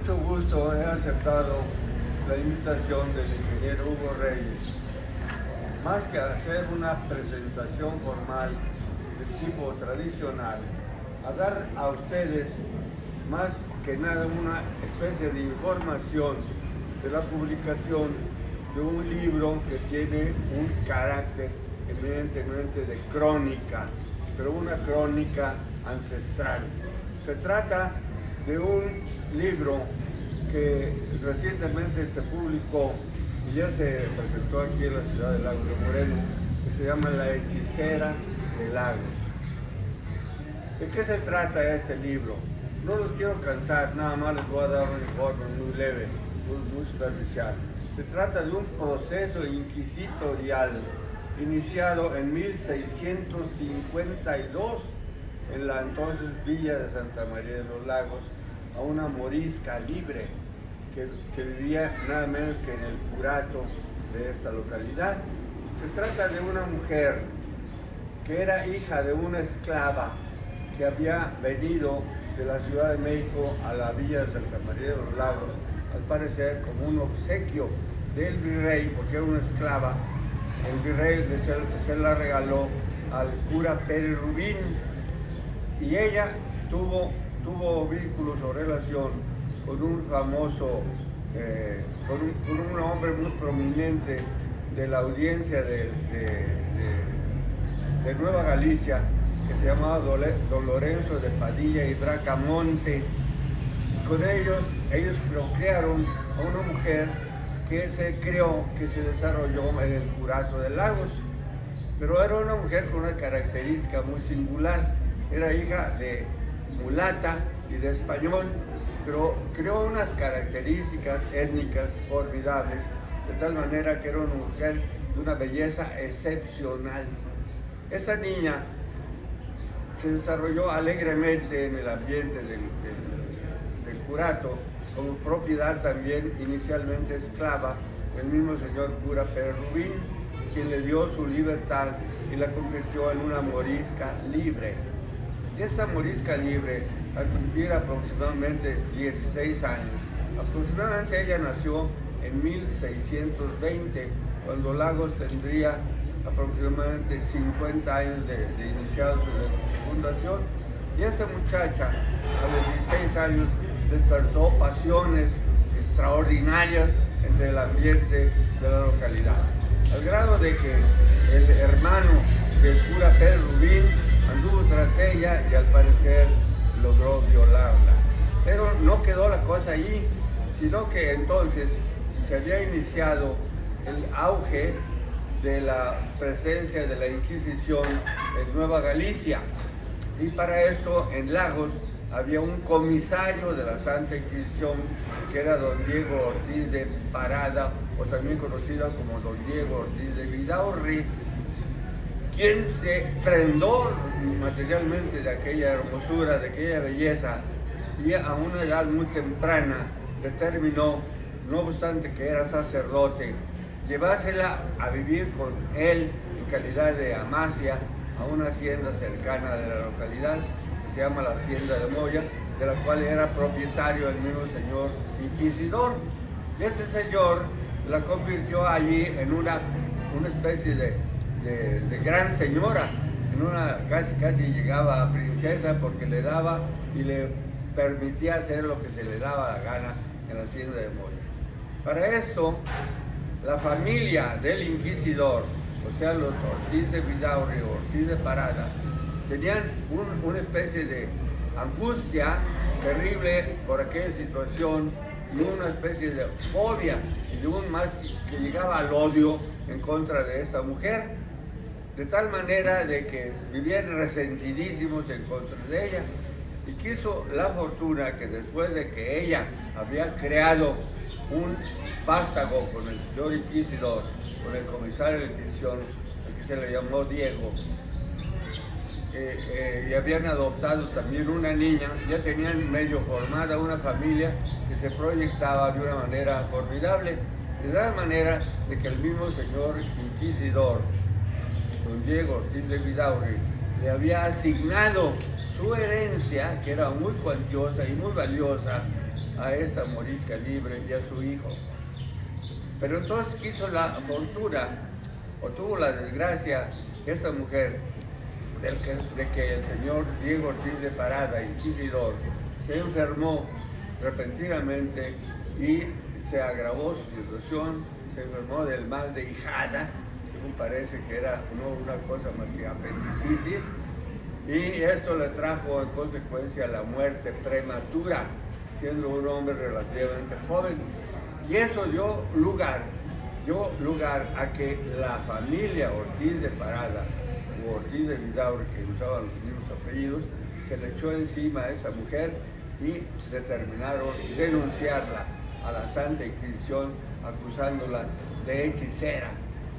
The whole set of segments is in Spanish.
mucho gusto he aceptado la invitación del ingeniero Hugo Reyes. Más que hacer una presentación formal del tipo tradicional, a dar a ustedes más que nada una especie de información de la publicación de un libro que tiene un carácter evidentemente de crónica, pero una crónica ancestral. Se trata de un libro que recientemente se publicó y ya se presentó aquí en la ciudad de Lagos de Moreno, que se llama La hechicera de Lagos. ¿De qué se trata este libro? No los quiero cansar, nada más les voy a dar un informe muy leve, muy superficial. Se trata de un proceso inquisitorial iniciado en 1652 en la entonces Villa de Santa María de los Lagos a una morisca libre que vivía nada menos que en el curato de esta localidad. Se trata de una mujer que era hija de una esclava que había venido de la Ciudad de México a la Villa de Santa María de los Lagos, al parecer como un obsequio del virrey, porque era una esclava. El virrey se la regaló al cura Pérez Rubín y ella tuvo vínculos o relación con un famoso, con un hombre muy prominente de la audiencia de Nueva Galicia, que se llamaba Don Lorenzo de Padilla y Bracamonte. Con ellos procrearon a una mujer que se desarrolló en el curato de Lagos, pero era una mujer con una característica muy singular. Era hija de mulata y de español, pero creó unas características étnicas formidables, de tal manera que era una mujer de una belleza excepcional. Esa niña se desarrolló alegremente en el ambiente del curato, como propiedad también inicialmente esclava del mismo señor cura Pérez Rubín, quien le dio su libertad y la convirtió en una morisca libre. Y esta morisca libre, al cumplir aproximadamente 16 años, aproximadamente ella nació en 1620, cuando Lagos tendría aproximadamente 50 años de iniciado su fundación, y esta muchacha a los 16 años despertó pasiones extraordinarias entre el ambiente de la localidad, al grado de que el hermano del cura Pérez Rubín anduvo tras ella y al parecer logró violarla. Pero no quedó la cosa allí, sino que entonces se había iniciado el auge de la presencia de la Inquisición en Nueva Galicia, y para esto en Lagos había un comisario de la Santa Inquisición que era don Diego Ortiz de Parada, o también conocido como don Diego Ortiz de Vidaurri, quien se prendó materialmente de aquella hermosura, de aquella belleza, y a una edad muy temprana determinó, no obstante que era sacerdote, llevársela a vivir con él en calidad de amasia a una hacienda cercana de la localidad que se llama la Hacienda de Moya, de la cual era propietario el mismo señor inquisidor. Y ese señor la convirtió allí en una especie de gran señora, en una casi llegaba a princesa, porque le daba y le permitía hacer lo que se le daba la gana en la Hacienda de Moya. Para esto, la familia del inquisidor, o sea, los Ortiz de Vidaurri o Ortiz de Parada, tenían una especie de angustia terrible por aquella situación y una especie de fobia y de un más que llegaba al odio en contra de esta mujer, de tal manera de que vivían resentidísimos en contra de ella. Y quiso la fortuna que después de que ella había creado un vástago con el señor inquisidor, con el comisario de la Inquisición, el que se le llamó Diego, y habían adoptado también una niña, ya tenían medio formada una familia que se proyectaba de una manera formidable, de tal manera de que el mismo señor inquisidor, don Diego Ortiz de Vidaurri, le había asignado su herencia, que era muy cuantiosa y muy valiosa, a esta morisca libre y a su hijo. Pero entonces quiso la fortuna, o tuvo la desgracia, esta mujer, de que el señor Diego Ortiz de Parada, inquisidor, se enfermó repentinamente y se agravó su situación, se enfermó del mal de Hijada, según parece que era no una cosa más que apendicitis, y esto le trajo en consecuencia la muerte prematura, siendo un hombre relativamente joven. Y eso dio lugar a que la familia Ortiz de Parada o Ortiz de Vidaurre, que usaban los mismos apellidos, se le echó encima a esa mujer y determinaron denunciarla a la Santa Inquisición, acusándola de hechicera,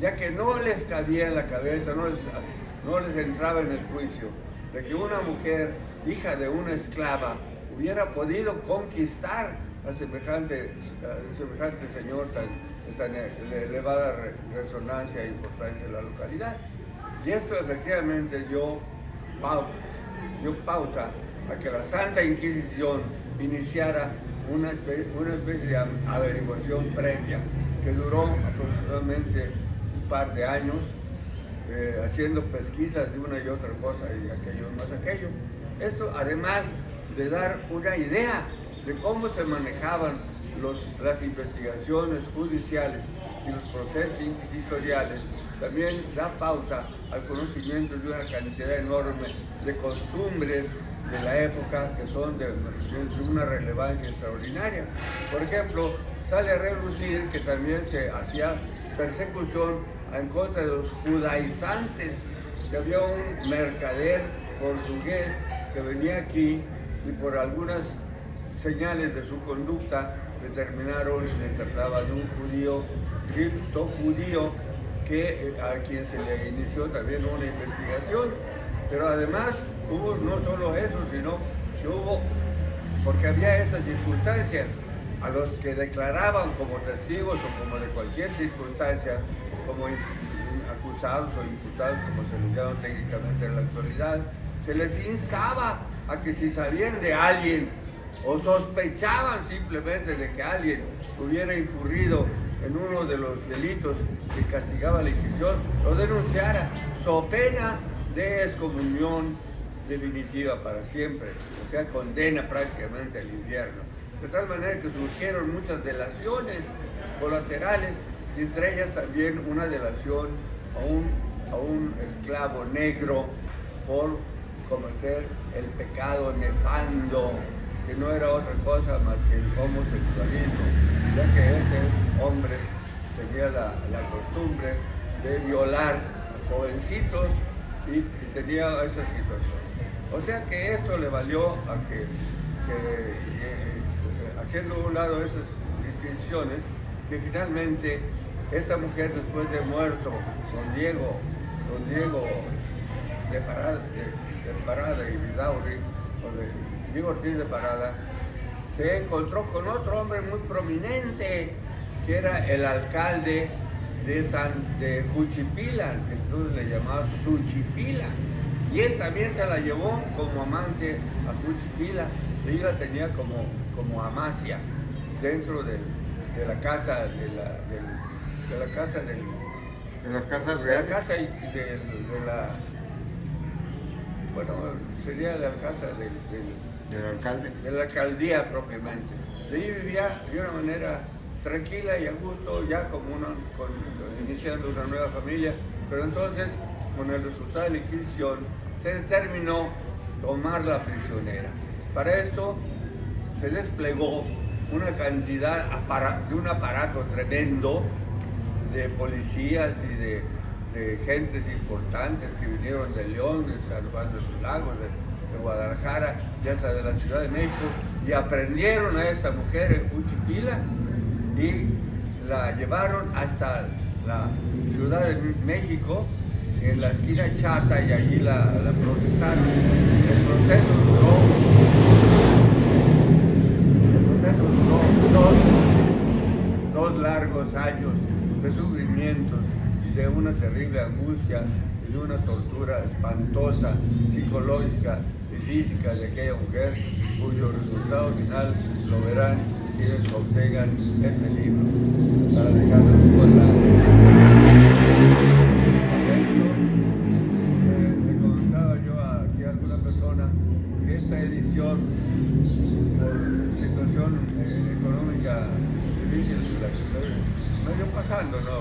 ya que no les cabía en la cabeza, no les entraba en el juicio de que una mujer, hija de una esclava, hubiera podido conquistar a semejante señor tan elevada resonancia e importancia en la localidad. Y esto efectivamente dio pauta a que la Santa Inquisición iniciara una especie de averiguación previa que duró aproximadamente un par de años, haciendo pesquisas de una y otra cosa y aquello más aquello. Esto además de dar una idea de cómo se manejaban las investigaciones judiciales y los procesos inquisitoriales, también da pauta al conocimiento de una cantidad enorme de costumbres de la época que son de una relevancia extraordinaria. Por ejemplo, sale a relucir que también se hacía persecución en contra de los judaizantes, que había un mercader portugués que venía aquí y por algunas señales de su conducta determinaron y le trataban de un judío, criptojudío, a quien se le inició también una investigación. Pero además hubo no solo eso, sino que hubo, porque había esa circunstancia, a los que declaraban como testigos o como de cualquier circunstancia, como acusados o imputados, como se les llama técnicamente en la actualidad, se les instaba a que si sabían de alguien o sospechaban simplemente de que alguien hubiera incurrido en uno de los delitos que castigaba la Inquisición, lo denunciara, so pena de excomunión definitiva para siempre, o sea, condena prácticamente al infierno. De tal manera que surgieron muchas delaciones colaterales, y entre ellas también una delación a un esclavo negro por cometer el pecado nefando, que no era otra cosa más que el homosexualismo, ya que ese hombre tenía la costumbre de violar a jovencitos y tenía esa situación. O sea que esto le valió a que haciendo a un lado esas distinciones, que finalmente esta mujer, después de muerto don Diego de Parada y Vidaurre, o de Diego Ortiz de Parada, se encontró con otro hombre muy prominente, que era el alcalde de Juchipila, que entonces le llamaba Suchipila, y él también se la llevó como amante a Juchipila, y ella la tenía como amacia dentro de la casa de las casas reales, bueno, sería la casa del alcalde, de la alcaldía propiamente. De ahí vivía de una manera tranquila y a gusto, ya iniciando una nueva familia, pero entonces con el resultado de la Inquisición se determinó tomarla prisionera. Para esto se desplegó una cantidad de un aparato tremendo de policías y de gentes importantes que vinieron de León, de San Juan de los Lagos, de Guadalajara y hasta de la Ciudad de México, y aprendieron a esta mujer en Juchipila y la llevaron hasta la Ciudad de México, en la esquina Chata, y allí la procesaron. El proceso duró dos largos años de sufrimientos y de una terrible angustia y de una tortura espantosa, psicológica y física de aquella mujer, cuyo resultado final lo verán quienes obtengan este libro, para dejarlos con la... Le comentaba yo aquí a alguna persona que esta edición, por situación económica difícil de la que estoy medio pasando, no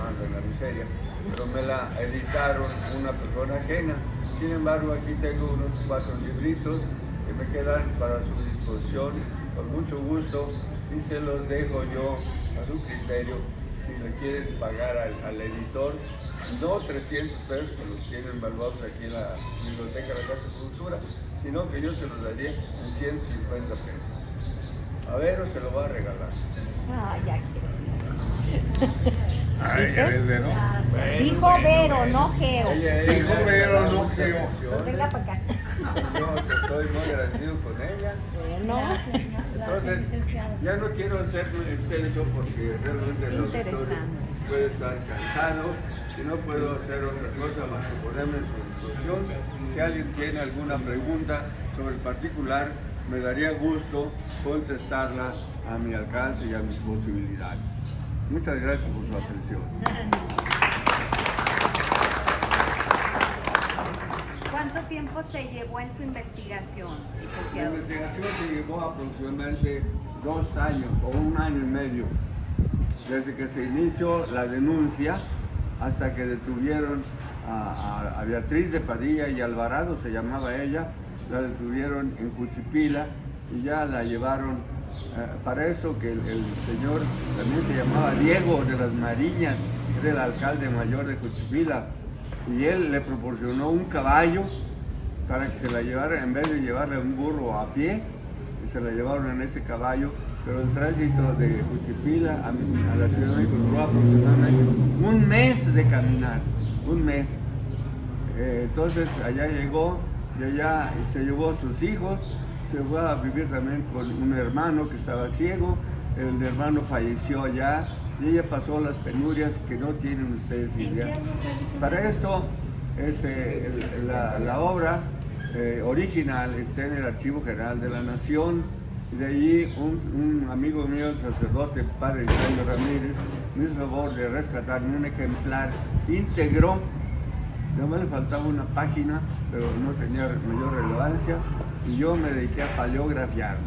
ando en la miseria, pero me la editaron una persona ajena. Sin embargo, aquí tengo unos 4 libritos que me quedan para su disposición con mucho gusto y se los dejo yo a su criterio si le quieren pagar al editor, no 300 pesos que los tienen valuados aquí en la Biblioteca de la Casa de Cultura, sino que yo se los daría en 150 pesos. A Vero se lo va a regalar. Ya quiero. Ay, ya ves, Vero. Dijo Vero, no Geo. Dijo Vero, no Geo. Pues venga para acá. Yo estoy muy agradecido con ella. Bueno, Entonces, ya no quiero hacerlo extenso porque realmente el auditorio puede estar cansado y no puedo hacer otra cosa más que ponerme en su disposición. Si alguien tiene alguna pregunta sobre el particular, me daría gusto contestarla a mi alcance y a mis posibilidades. Muchas gracias por su atención. ¿cuánto tiempo se llevó en su investigación, La licenciado? investigación se llevó aproximadamente 2 años o 1 año y medio, desde que se inició la denuncia hasta que detuvieron a Beatriz de Padilla y Alvarado, se llamaba ella, la detuvieron en Juchipila y ya la llevaron. Para esto que el señor también se llamaba Diego de las Mariñas, era el alcalde mayor de Juchipila, y él le proporcionó un caballo para que se la llevara, en vez de llevarle un burro a pie, se la llevaron en ese caballo, pero el tránsito de Juchipila a la Ciudad de México duró aproximadamente 1 mes de caminar, 1 mes. Entonces allá llegó y allá se llevó a sus hijos, se fue a vivir también con un hermano que estaba ciego, el hermano falleció allá y ella pasó las penurias que no tienen ustedes idea. Para esto, la obra original está en el Archivo General de la Nación y de allí un amigo mío, el sacerdote padre Isaías Ramírez, me hizo favor de rescatarme un ejemplar íntegro. No le faltaba una página, pero no tenía mayor relevancia y yo me dediqué a paleografiarlo.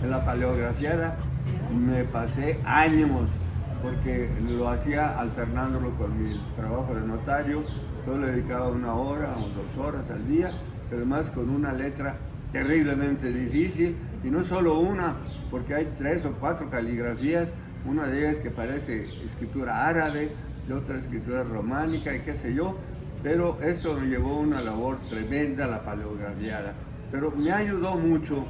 En la paleografiada me pasé años porque lo hacía alternándolo con mi trabajo de notario, solo le dedicaba 1 hora o 2 horas al día, pero además con una letra terriblemente difícil y no solo una, porque hay 3 o 4 caligrafías, una de ellas que parece escritura árabe, de otra escritura románica y qué sé yo. Pero esto me llevó a una labor tremenda, la paleografiada. Pero me ayudó mucho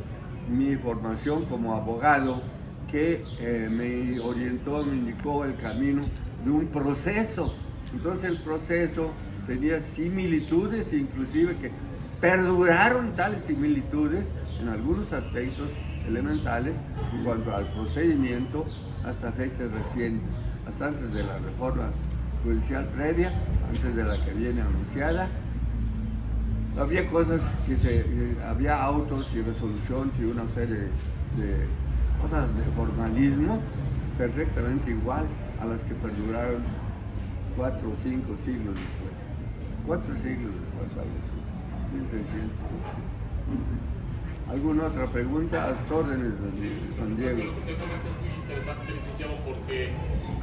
mi formación como abogado, que me orientó, me indicó el camino de un proceso. Entonces el proceso tenía similitudes, inclusive que perduraron tales similitudes en algunos aspectos elementales en cuanto al procedimiento hasta fechas recientes, hasta antes de la reforma judicial previa, antes de la que viene anunciada. Había cosas había autos y resoluciones y una serie de cosas de formalismo perfectamente igual a las que perduraron 4 o 5 siglos después. 4 siglos después, algo así, 1600. ¿Alguna otra pregunta? A sus órdenes, don Diego. Lo que usted comenta es muy interesante, licenciado, porque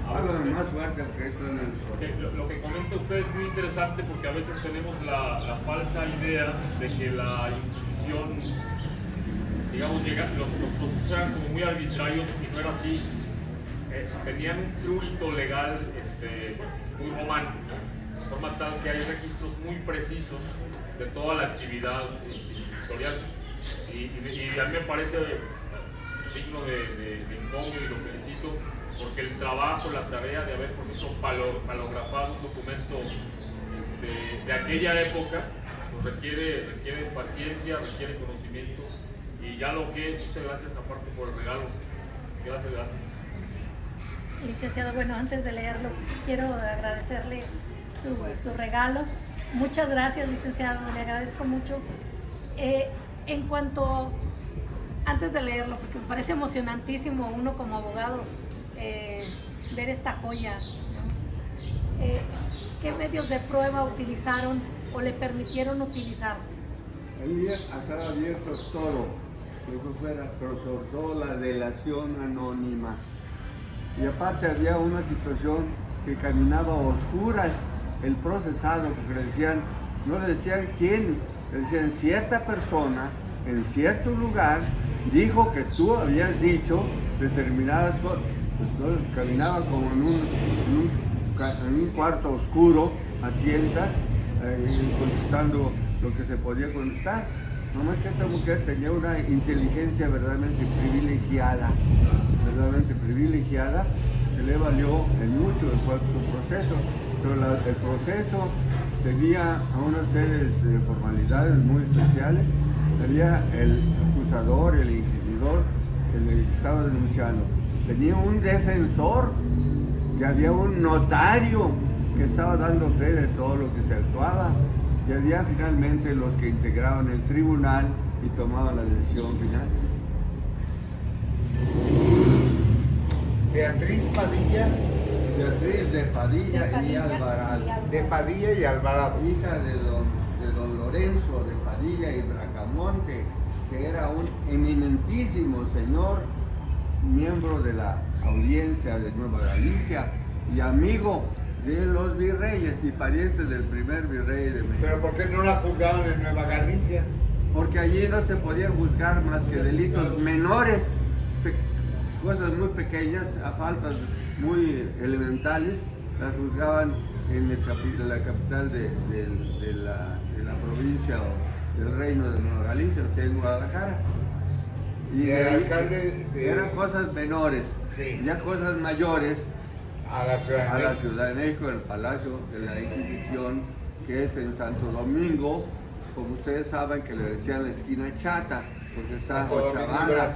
Háblame más fuerte que esto en el... lo que comenta usted es muy interesante porque a veces tenemos la falsa idea de que la Inquisición, digamos, los procesos eran como muy arbitrarios y no era así. Tenían un prurito legal muy romano, de forma tal que hay registros muy precisos de toda la actividad historial. Y a mí me parece digno de encomio y lo felicito porque el trabajo, la tarea de haber, por ejemplo, palografado un documento de aquella época pues requiere paciencia, requiere conocimiento y ya lo que es. Muchas gracias aparte por el regalo. Gracias. Licenciado, bueno, antes de leerlo, pues quiero agradecerle su regalo. Muchas gracias, licenciado, le agradezco mucho. En cuanto antes de leerlo, porque me parece emocionantísimo uno como abogado ver esta joya, ¿no? ¿Qué medios de prueba utilizaron o le permitieron utilizar? Ahí estaba abierto todo, lo que fuera, pero sobre todo la delación anónima. Y aparte había una situación que caminaba a oscuras el procesado, porque le decían, no le decían quién, le decían cierta persona en cierto lugar dijo que tú habías dicho determinadas cosas. Pues entonces caminaba como en un cuarto oscuro a tientas, contestando lo que se podía contestar. Nomás que esta mujer tenía una inteligencia verdaderamente privilegiada, que le valió en mucho después su proceso. Pero el proceso tenía una serie de formalidades muy especiales. Había el acusador, el inquisidor, el que estaba denunciando. Tenía un defensor y había un notario que estaba dando fe de todo lo que se actuaba. Y había finalmente los que integraban el tribunal y tomaban la decisión final. Beatriz Padilla. Beatriz de Padilla y Alvarado. De Padilla y Alvarado. Hija de don Lorenzo de Padilla y Bracamonte, que era un eminentísimo señor, miembro de la audiencia de Nueva Galicia y amigo de los virreyes y parientes del primer virrey de México. ¿Pero por qué no la juzgaban en Nueva Galicia? Porque allí no se podían juzgar más que delitos menores, cosas muy pequeñas, a faltas muy elementales, las juzgaban en la capital de la provincia o del reino de Nueva Galicia, o sea, en Guadalajara. Y el alcalde eran cosas menores, sí, ya cosas mayores a la Ciudad de México, el Palacio de la Inquisición, que es en Santo Domingo, como ustedes saben que le decían la esquina chata, porque está Cochabamba.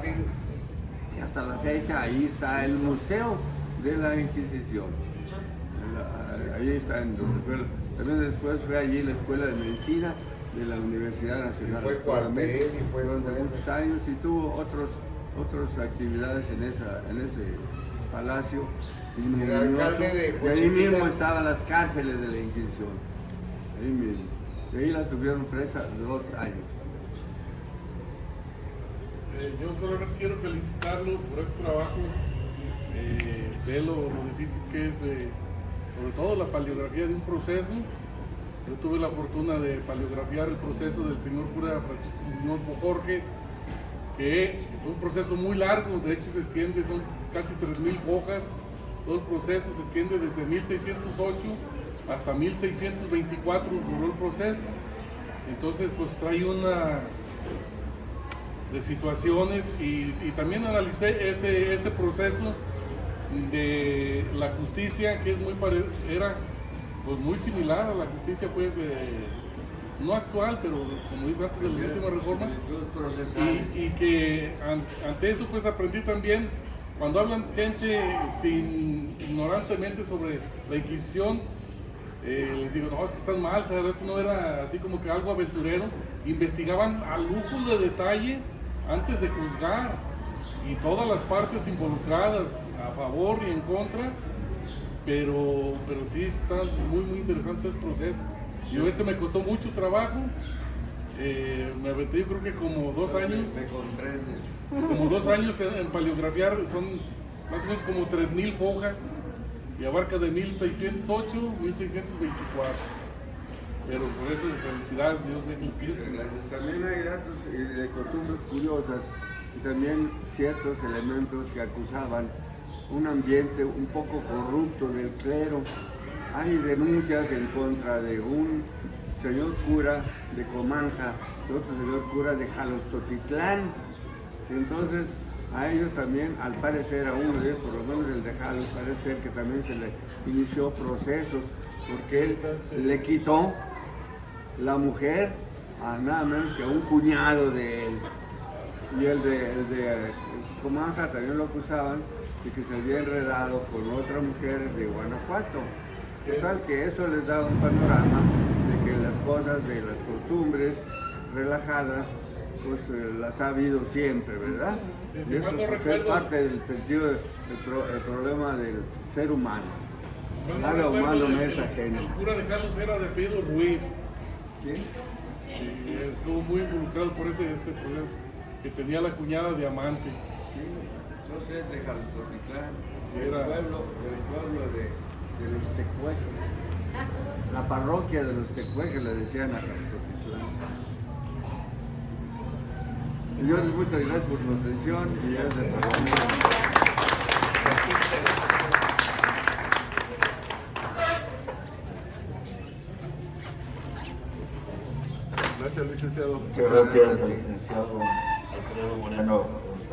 Y hasta la fecha ahí está el Museo de la Inquisición. Ahí está en donde fue. También después fue allí la Escuela de Medicina de la Universidad Nacional. Fue cuartel y fue durante muchos años y tuvo otras actividades en ese palacio. El alcalde de y ahí mismo estaban las cárceles de la Inquisición. Ahí mismo. Y ahí la tuvieron presa 2 años. Yo solamente quiero felicitarlo por este trabajo. Sé lo difícil que es, sobre todo la paleografía de un proceso. Yo tuve la fortuna de paleografiar el proceso del señor cura Francisco Muñoz Bojorge, que fue un proceso muy largo, de hecho se extiende, son casi 3.000 hojas. Todo el proceso se extiende desde 1608 hasta 1624 duró el proceso. Entonces pues trae una de situaciones y también analicé ese proceso de la justicia, que es era pues muy similar a la justicia pues no actual, pero como dice antes de la última reforma, y que ante eso pues aprendí también. Cuando hablan gente ignorantemente sobre la Inquisición, les digo, no, es que están mal, ¿sabes? Esto no era así como que algo aventurero. Investigaban a lujo de detalle antes de juzgar, y todas las partes involucradas, a favor y en contra, pero sí está muy interesante ese proceso. Yo me costó mucho trabajo. Me aventé yo creo que como 2 años. Me comprendes. Como 2 años en paleografiar, son más o menos como 3.000 hojas y abarca de 1608 a 1624. Pero por eso, felicidades, yo sé que es. También hay datos de costumbres curiosas y también ciertos elementos que acusaban un ambiente un poco corrupto del clero. Hay denuncias en contra de un señor cura de Comanja, de otro señor cura de Jalostotitlán. Entonces, a ellos también, al parecer, a uno de ellos, por lo menos el de Jalos, parece ser que también se le inició procesos, porque él le quitó la mujer a nada menos que a un cuñado de él. Y el de Comanja también lo acusaban de que se había enredado con otra mujer de Guanajuato. Total que eso les da un panorama de que las cosas de las costumbres relajadas pues las ha habido siempre, ¿verdad? Sí, Y si eso mal no pues, es recuerdo. parte del sentido del problema del ser humano. No Nada recuerdo, humano me el- es ajeno. El cura de Carlos era de apellido Ruiz. ¿Sí? Y estuvo muy involucrado por ese proceso, que tenía la cuñada Diamante. Sí, entonces de Jaltotitlán, Sí, del era- pueblo de los tecuejes. La parroquia de los tecuejes le decían a Jaltotitlán. Señores, muchas gracias por su atención y ya se Gracias, licenciado. Muchas gracias al licenciado Alfredo Moreno